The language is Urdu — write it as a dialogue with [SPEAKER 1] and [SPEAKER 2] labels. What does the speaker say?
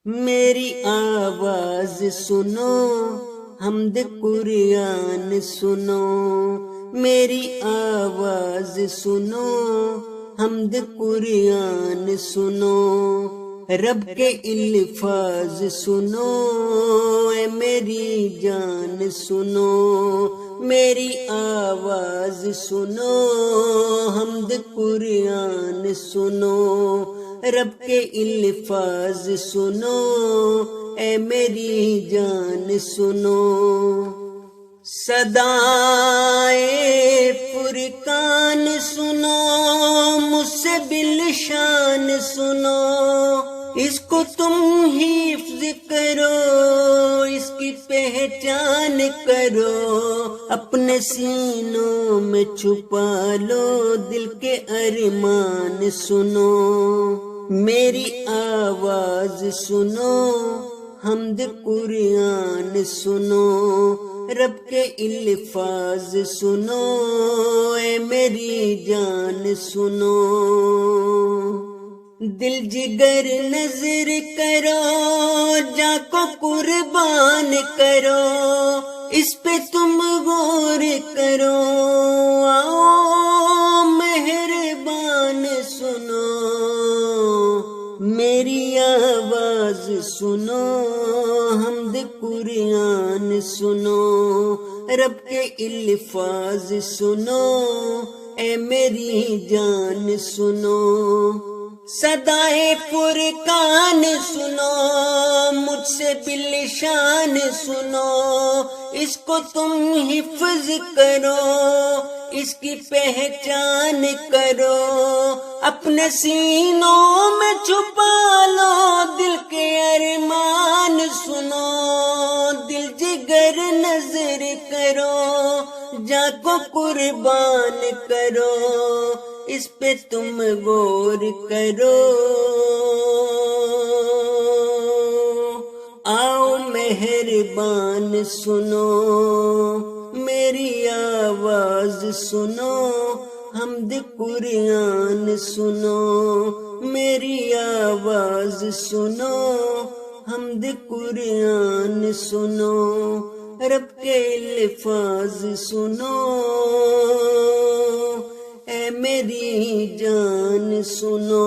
[SPEAKER 1] میری آواز سنو، حمد قرآن سنو، میری آواز سنو، حمد قرآن سنو، رب کے الفاظ سنو، اے میری جان سنو، میری آواز سنو، حمد قرآن سنو، رب کے الفاظ سنو، اے میری جان سنو، صدائے فرقان سنو، مجھ سے بالشان سنو، اس کو تم حفظ کرو، اس کی پہچان کرو، اپنے سینوں میں چھپا لو، دل کے ارمان سنو، میری آواز سنو، حمد قرآن سنو، رب کے الفاظ سنو، اے میری جان سنو، دل جگر نظر کرو، جاں کو قربان کرو، اس پہ تم غور کرو، آؤ مہربان سنو، میری آواز سنو، حمد قرآن سنو، رب کے الفاظ سنو، اے میری جان سنو، صدائے فرقان سنو، مجھ سے بالشان سنو، اس کو تم حفظ کرو، اس کی پہچان کرو، اپنے سینوں میں چھپا لو، دل کے ارمان سنو، دل جگر نظر کرو، جاں کو قربان کرو، اس پہ تم غور کرو، آؤ مہربان سنو، میری آواز سنو، حمد قرآن سنو، میری آواز سنو، حمد قرآن سنو، رب کے الفاظ سنو، اے میری جان سنو۔